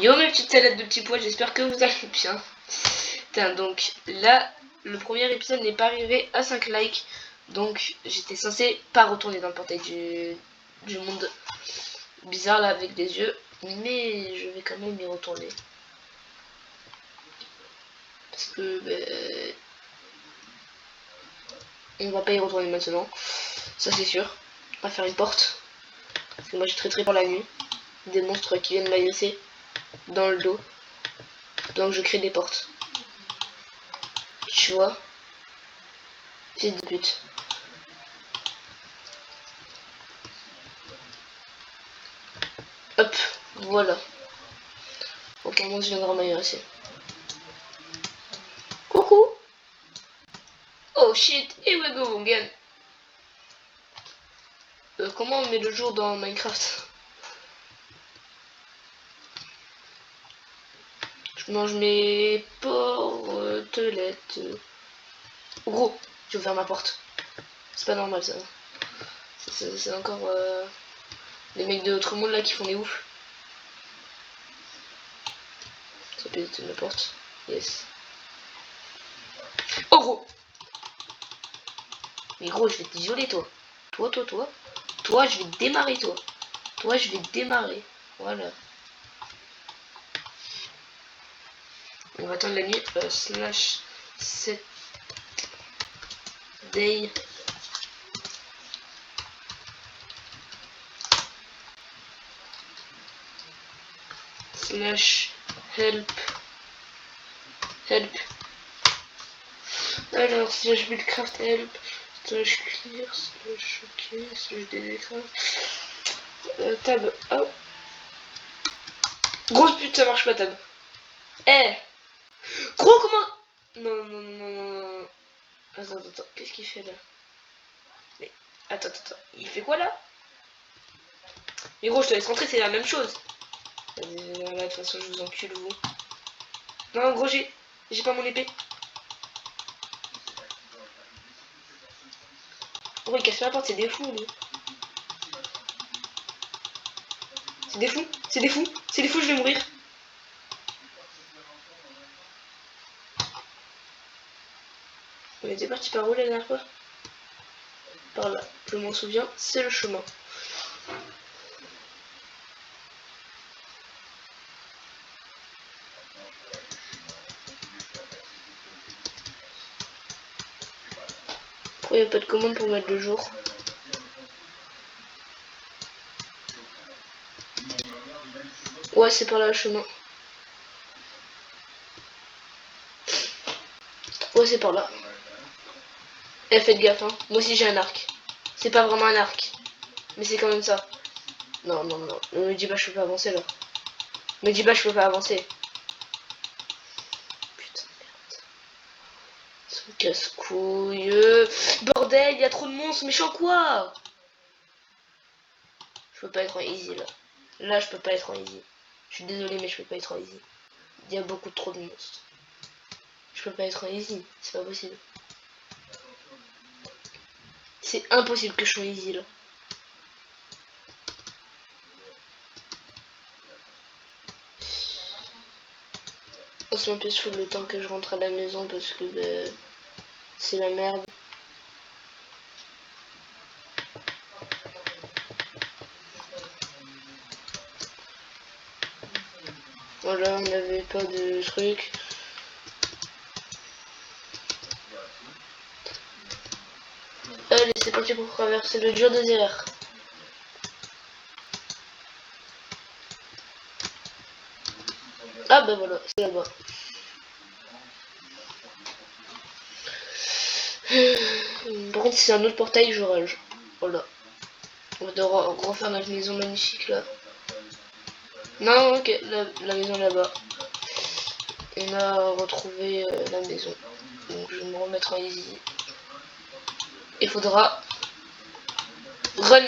Yo mes petites salades de petits pois, j'espère que vous allez bien. Putain, donc là, le premier épisode n'est pas arrivé à 5 likes. Donc j'étais censé pas retourner dans le portail du monde bizarre là avec des yeux. Mais je vais quand même y retourner. Parce que on va pas y retourner maintenant. Ça c'est sûr. On va faire une porte. Parce que moi je suis très pour la nuit. Des monstres qui viennent m'agresser dans le dos. Donc je crée des portes. Tu vois, fils de pute. Hop, voilà. Aucun monstre viendra m'agresser. Coucou. Oh shit, here we go again. Comment on met le jour dans Minecraft? Je mange mes portelettes. Gros, je vais ouvrir ma porte. C'est pas normal ça. C'est encore les mecs de l'autre monde là qui font des ouf. Ça peut être une porte. Yes. Oh gros. Mais gros, je vais t'isoler toi. Toi, je vais te démarrer toi. Toi, je vais te démarrer. Voilà. On va attendre la nuit. Slash 7 day. Slash help. Alors, slash buildcraft help. Slash clear. Slash ok. Slash ddcraft. Tab. Oh. Grosse pute, ça marche pas tab. Eh. Gros, comment? Non. Attends. Qu'est-ce qu'il fait là? Mais attends. Il fait quoi là? Mais gros, je te laisse rentrer, c'est la même chose. Là, de toute façon, je vous encule, vous. Non, gros, j'ai pas mon épée. Gros, il casse la porte, c'est des fous, lui. C'est des fous, je vais mourir. On était parti par où la dernière fois? Par là, je m'en souviens, c'est le chemin. Pourquoi il n'y a pas de commande pour mettre le jour? Ouais, c'est par là le chemin. Ouais, c'est par là. Eh, faites gaffe, hein. Moi aussi j'ai un arc. C'est pas vraiment un arc. Mais c'est quand même ça. Non. Ne me dis pas, je peux pas avancer là. Me dis pas, je peux pas avancer. Putain, merde. Son casse-couille. Bordel, il y a trop de monstres, méchant quoi? Je peux pas être en easy là. Là, je peux pas être en easy. Je suis désolé, mais je peux pas être en easy. Il y a beaucoup trop de monstres. Je peux pas être en easy, c'est pas possible. C'est impossible que je sois easy là. On se met sous le temps que je rentre à la maison parce que c'est la merde. Voilà, on n'avait pas de truc. Allez, c'est parti pour traverser le dur désert. Ah bah voilà, c'est là-bas. Par contre, si c'est un autre portail, je rage. Voilà. On va devoir refaire notre maison magnifique là. Non, ok, la maison là-bas. On a retrouvé la maison. Donc je vais me remettre en easy. Il faudra run.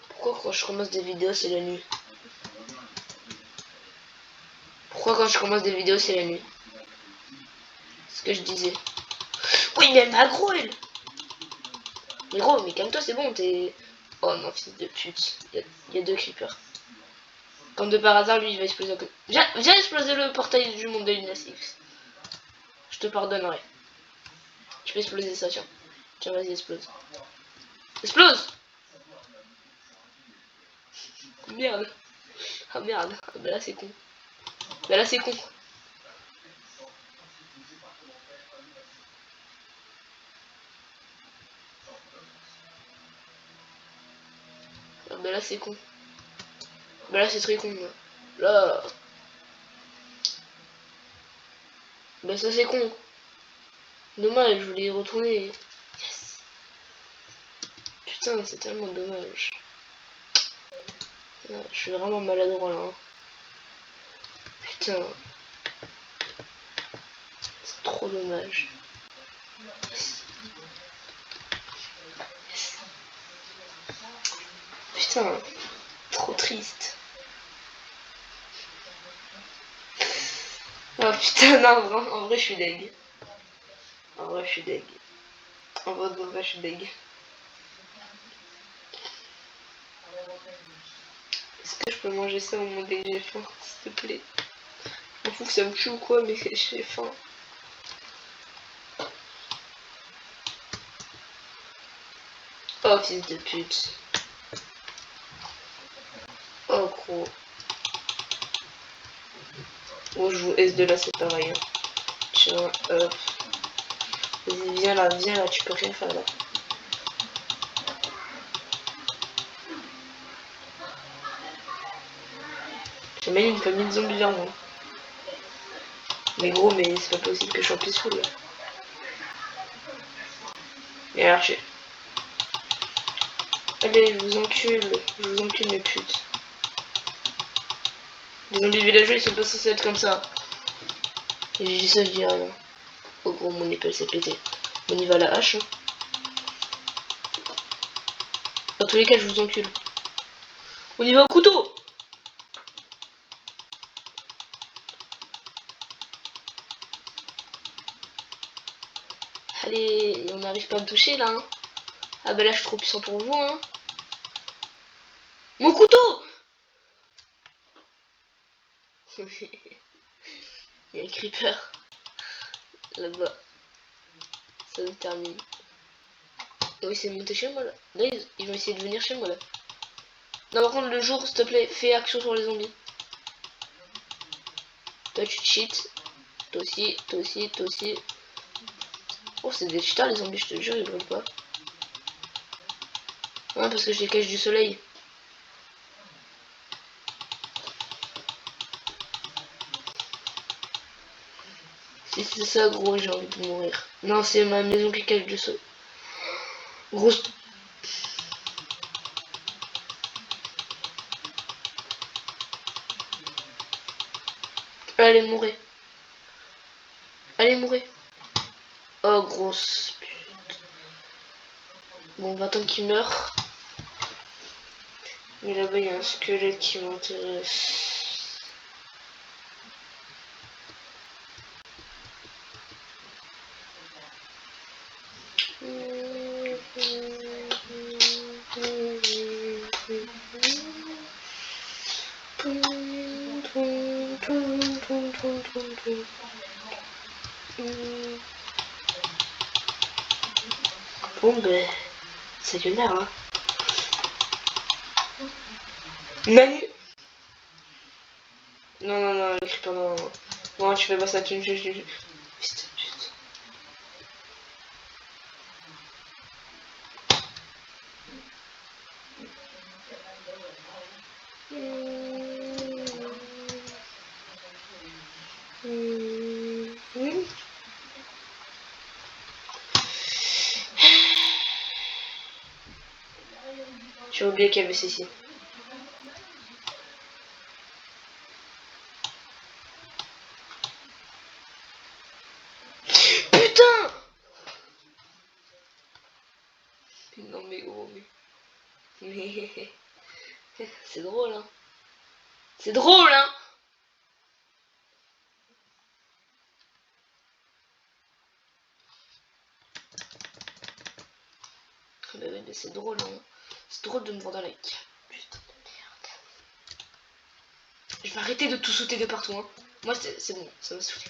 Pourquoi quand je commence des vidéos c'est la nuit? Pourquoi quand je commence des vidéos c'est la nuit? C'est ce que je disais. Oui mais elle m'a gros elle. Mais gros, mais calme-toi, c'est bon, t'es Oh non, fils de pute. Il y a deux creepers. Comme de par hasard, lui, il va exploser à côté. Viens exploser le portail du monde de l'Inasix. Je te pardonnerai. Tu peux exploser ça, tiens. Tiens, vas-y, explose. Explose! Merde. Ah merde. Ah, bah là, c'est con. Bah là, c'est con. Ah, bah là, c'est con. Bah là, c'est très con. Là. Bah ça, c'est con. Dommage, je voulais y retourner. Yes. Putain, c'est tellement dommage. Ah, je suis vraiment maladroit là. Hein. Putain. C'est trop dommage. Putain. Trop triste. Oh putain, non, en vrai, je suis deg. En vrai, je suis deg. En vrai, de vrai, je suis deg. Est-ce que je peux manger ça au moment dès que j'ai faim, s'il te plaît? Je m'en fous que ça me tue ou quoi, mais j'ai faim. Oh, fils de pute. Oh, gros. Oh, je vous S de là, c'est pareil. Hein. Tiens, hop. Vas-y, viens là, tu peux rien faire là. J'ai même une famille de zombies vers moi. Mais gros, mais c'est pas possible que je sois peaceful là. Et archer. Allez, je vous encule mes putes. Les zombies villageois, ils sont pas censés être comme ça. Et j'ai dit ça, je dis rien. Oh gros, mon épée s'est pété. On y va à la hache. Hein. Dans tous les cas, je vous encule. On y va au couteau. Allez, on n'arrive pas à me toucher là. Hein. Ah bah là, je suis trop puissant pour vous. Hein. Mon couteau. Il y a un creeper là-bas. Ça me termine. Oh, il s'est monté chez moi là. Là, ils vont essayer de venir chez moi là. Non, par contre, le jour, s'il te plaît, fais action sur les zombies. Toi, tu cheats. Toi aussi, toi aussi, toi aussi. Oh, c'est des cheaters les zombies, je te jure, ils brûlent pas. Ouais, parce que je les cache du soleil. Si c'est ça, gros, j'ai envie de mourir. Non, c'est ma maison qui cache du soleil. Grosse. Allez, mourir. Allez, mourir. Oh, grosse. Bon, va tant qu'il meurt. Mais là-bas, il y a un squelette qui m'intéresse. Bon, ben, c'est que merde, hein. Manu. Non, non, non, écris pas, non, non. Non, tu fais pas ça, tu me juges. Putain, putain. J'ai oublié qu'il y avait ceci. Putain! Non mais gros, mais... c'est drôle, hein. C'est drôle, hein. Mais oui, mais c'est drôle, hein. C'est drôle de me voir dans la cave. Putain de merde. Je vais arrêter de tout sauter de partout. Hein. Moi, c'est bon. Ça m'a saoulé.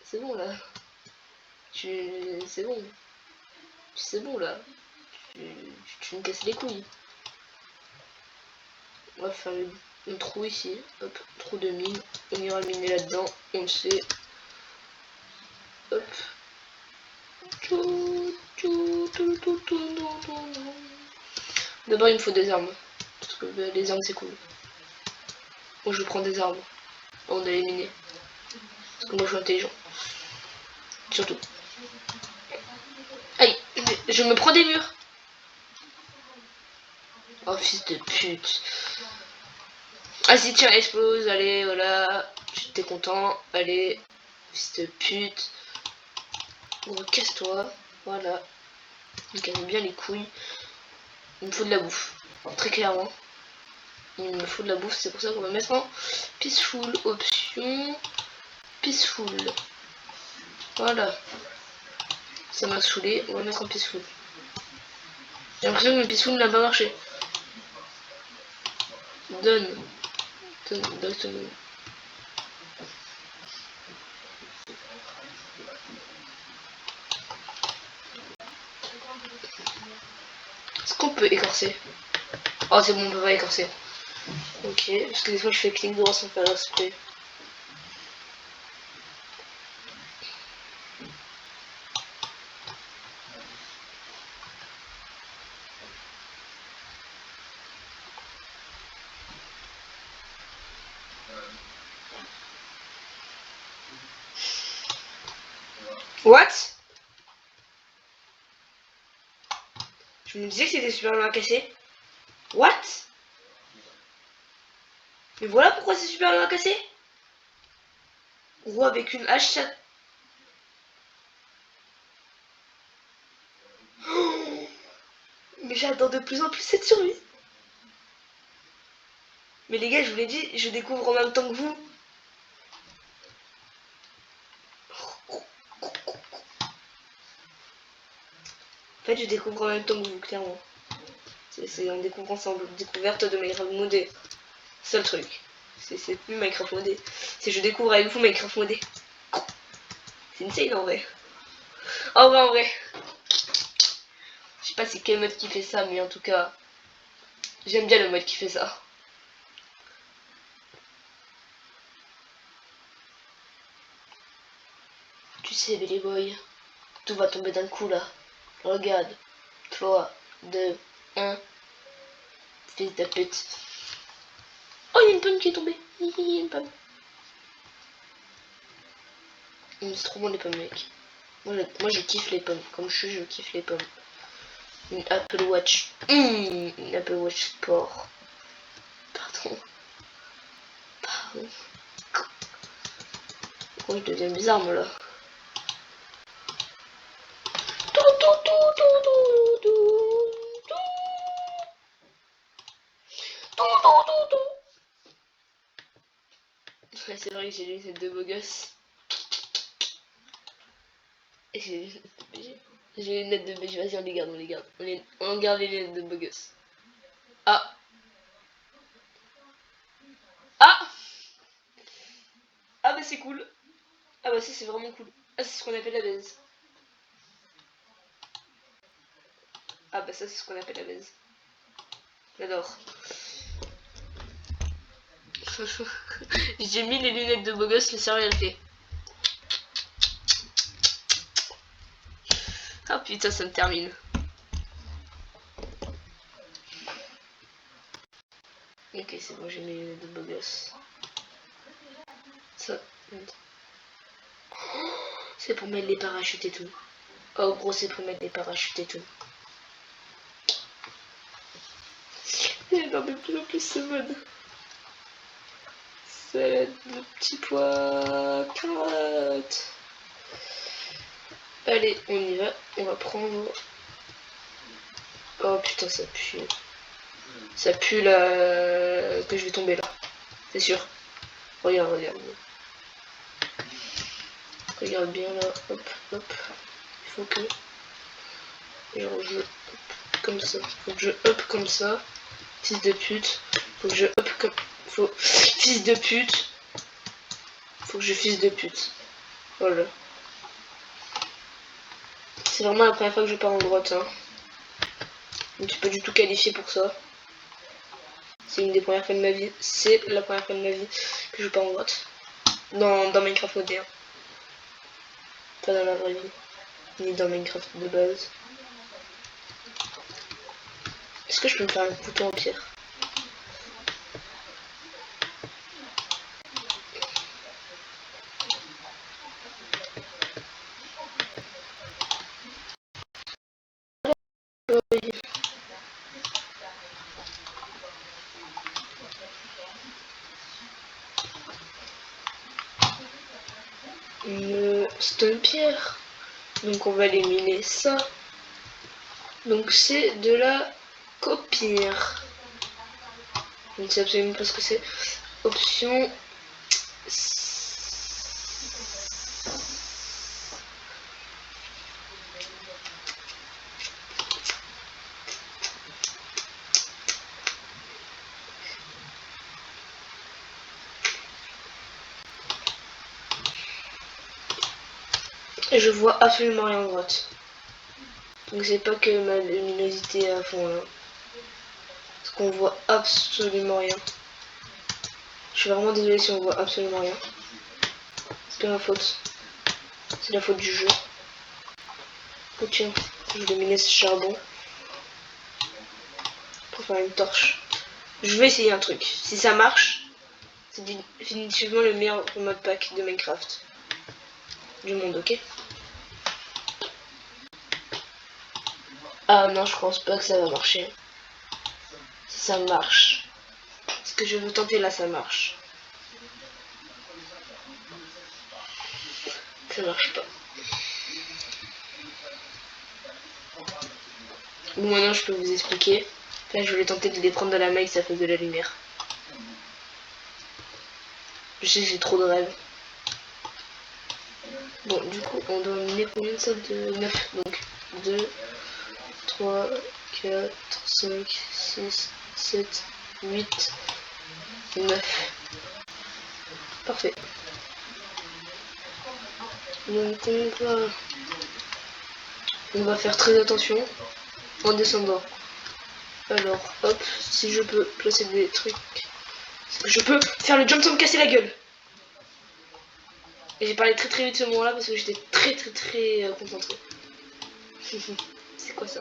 C'est bon, là. C'est bon. C'est bon, là. Tu me casses les couilles. On va faire un trou ici. Hop, trou de mine. On ira miner là-dedans. On le sait. Hop. D'abord, il me faut des armes. Parce que les armes, c'est cool. Moi, je prends des armes. On a les miner. Parce que moi, je suis intelligent. Surtout. Aïe, je me prends des murs. Oh, fils de pute. Ah si, tiens, explose, allez, voilà. J'étais content, allez. Fils de pute. Bon, casse-toi, voilà. Il me casse bien les couilles. Il me faut de la bouffe, très clairement. Il me faut de la bouffe, c'est pour ça qu'on va mettre en peaceful. Option peaceful. Voilà. Ça m'a saoulé, on va mettre en peaceful. J'ai l'impression que le peaceful n'a pas marché. Donne. Est-ce qu'on peut écorcer? Oh, c'est bon, on peut pas écorcer. Ok, parce que des fois je fais clic droit sans faire exprès. What? Je me disais que c'était super long à casser. What? Mais voilà pourquoi c'est super long à casser. Gros, avec une hache, ça... Oh, mais j'adore de plus en plus cette survie. Mais les gars, je vous l'ai dit, je découvre en même temps que vous. En fait, je découvre en même temps que vous, clairement. C'est en découvre ensemble. Découverte de Minecraft modé. C'est le truc. C'est plus Minecraft modé. C'est je découvre avec vous Minecraft modé. C'est insane en vrai. En vrai. Je sais pas c'est quel mode qui fait ça, mais en tout cas, j'aime bien le mode qui fait ça. Tu sais, Billy Boy, tout va tomber d'un coup là. Regarde. 3, 2, 1. Fils de pute. Oh, il y a une pomme qui est tombée. Il y a une pomme. C'est trop bon les pommes, mec. Moi je kiffe les pommes. Comme je kiffe les pommes. Une Apple Watch. Une Apple Watch Sport. Pardon. Oh, je deviens bizarre, moi, là. Ouais, c'est vrai que j'ai les lunettes de beau gosse. Et j'ai les lunettes de BG. J'ai les lunettes de BG. Vas-y, on les garde, on les garde. On garde les lunettes de beau gosse. Ah. Ah. Ah bah c'est cool. Ah bah ça c'est vraiment cool. Ah c'est ce qu'on appelle la baise. Ah bah ça c'est ce qu'on appelle la baise. J'adore. J'ai mis les lunettes de beau gosse, mais c'est rien fait. Ah putain, ça me termine. Ok, c'est bon, j'ai mis les lunettes de beau gosse. Ça. C'est pour mettre les parachutes et tout. Oh gros, c'est pour mettre des parachutes et tout. J'adore de plus en plus ce mode. C'est le petit pois carotte. Allez, on y va. On va prendre... Oh putain, ça pue. Ça pue là... que je vais tomber là. C'est sûr. Regarde, regarde. Regarde bien là. Hop, hop. Il faut que... Genre je comme ça. Faut que je up comme ça. Fils de pute. Faut que je up comme. Faut. Fils de pute. Faut que je fils de pute. Voilà. C'est vraiment la première fois que je pars en droite. Hein. Je suis pas du tout qualifié pour ça. C'est une des premières fois de ma vie. C'est la première fois de ma vie que je pars en droite. Dans Minecraft moderne. Pas dans la vraie vie. Ni dans Minecraft de base. Est-ce que je peux me faire un couteau en pierre? Une stone pierre. Donc on va éliminer ça. Donc c'est de la copire. Je ne sais absolument pas ce que c'est. Option. Et je vois absolument rien en droite. Donc c'est pas que ma luminosité est à fond là. Parce qu'on voit absolument rien. Je suis vraiment désolé si on voit absolument rien. C'est pas ma faute. C'est la faute du jeu. Oh tiens, je vais miner ce charbon. Pour faire une torche. Je vais essayer un truc. Si ça marche, c'est définitivement le meilleur mode pack de Minecraft. Du monde, ok? Ah non, je pense pas que ça va marcher. Si ça marche. Ce que je veux tenter là, ça marche. Ça marche pas. Bon, maintenant je peux vous expliquer. Là, je voulais tenter de les prendre dans la main et que ça fasse de la lumière. Je sais que j'ai trop de rêves. Bon, du coup, on doit miner combien de ça de 9? Donc, 2, 3, 4, 5, 6, 7, 8, 9. Parfait. Donc, on va faire très attention en descendant. Alors, hop, si je peux placer des trucs, je peux faire le jump sans me casser la gueule. Et j'ai parlé très très vite ce moment-là parce que j'étais très concentré. C'est quoi ça?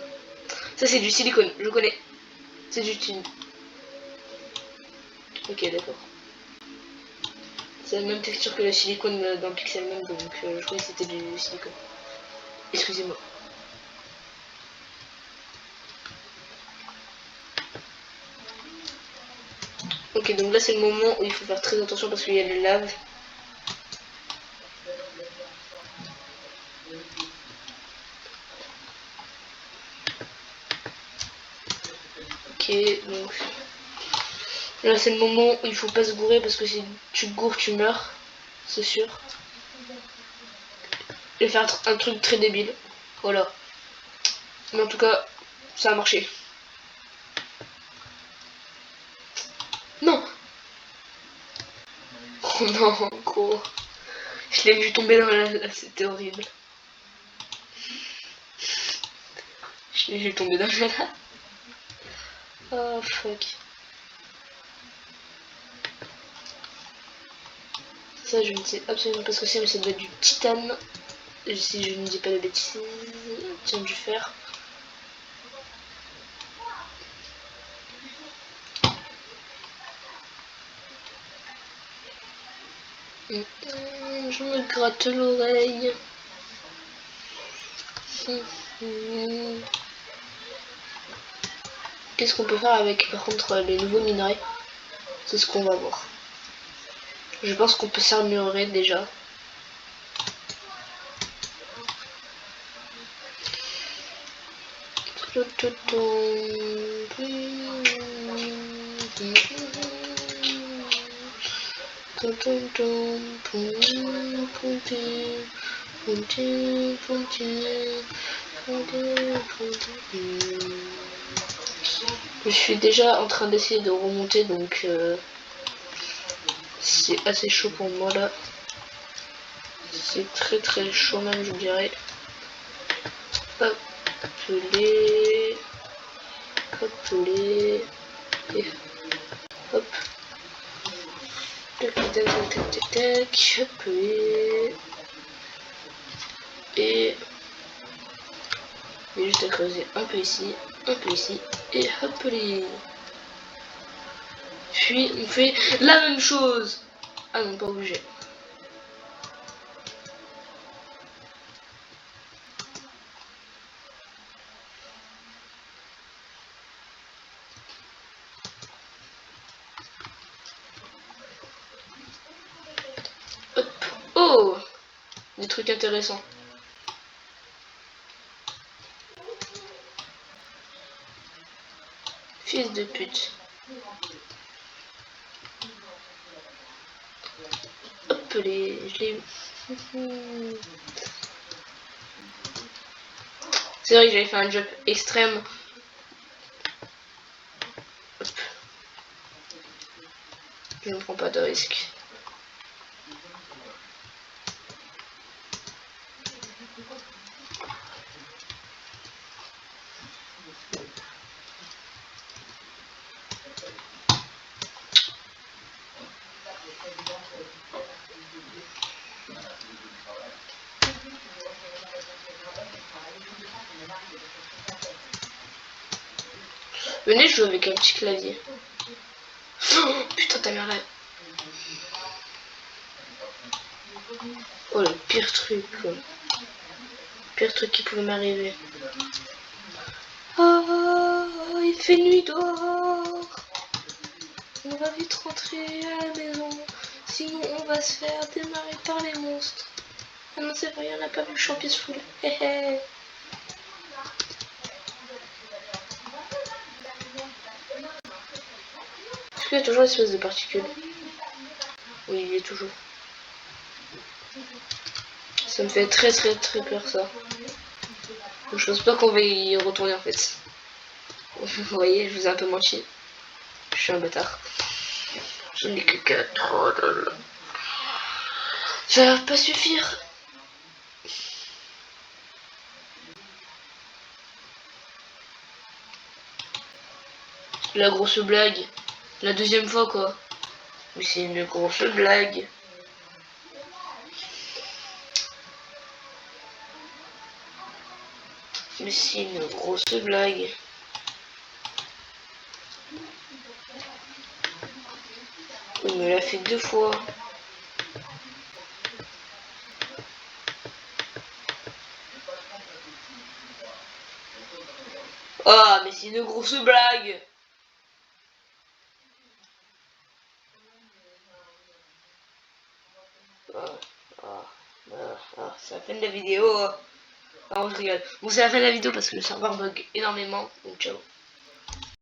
Ça c'est du silicone, je connais. C'est du tin. Ok, d'accord. C'est la même texture que le silicone dans Pixelmon, donc je croyais que c'était du silicone. Excusez-moi. Ok, donc là c'est le moment où il faut faire très attention parce qu'il y a le lave. Ok, donc là c'est le moment où il faut pas se gourer parce que si tu te goures tu meurs, c'est sûr. Et faire un truc très débile, voilà. Mais en tout cas, ça a marché. Non. Oh non, gros. Je l'ai vu tomber dans la... C'était horrible. Je l'ai vu tomber dans la... Oh fuck. Ça je ne sais absolument pas ce que c'est, mais ça doit être du titane. Si je ne dis pas de bêtises. Tiens, du fer. Je me gratte l'oreille. Qu'est-ce qu'on peut faire avec par contre les nouveaux minerais? C'est ce qu'on va voir. Je pense qu'on peut s'armurer déjà. Je suis déjà en train d'essayer de remonter, donc c'est assez chaud pour moi là. C'est très chaud même, je dirais. Hop, appeler, et hop. Tac, appeler. Et juste à creuser un peu ici, et hop les. Puis on fait la même chose. Ah non, pas obligé. Hop. Oh, des trucs intéressants. Fils de pute. Hop les. Je l'ai eu. C'est vrai que j'avais fait un jump extrême. Hop. Je ne prends pas de risque. Venez jouer avec un petit clavier. Oh, putain, ta mère là. Oh, le pire truc, quoi. Pire truc qui pouvait m'arriver. Oh, il fait nuit dehors. On va vite rentrer à la maison. Sinon, on va se faire démarrer par les monstres. Ah non, c'est vrai, on n'a pas vu le champ peaceful. Hé. Est-ce qu'il y a toujours une espèce de particule? Oui, il y est toujours. Ça me fait très peur, ça. Donc, je pense pas qu'on va y retourner, en fait. Vous voyez, je vous ai un peu menti. Je suis un bâtard. Je n'ai que 4. Oh là là. Ça va pas suffire. La grosse blague. La deuxième fois, quoi. Mais c'est une grosse blague. Mais c'est une grosse blague. Il me l'a fait 2 fois. Ah, mais c'est une grosse blague. C'est la fin de la vidéo. Non, je rigole. Bon, c'est la fin de la vidéo parce que le serveur bug énormément. Donc, ciao.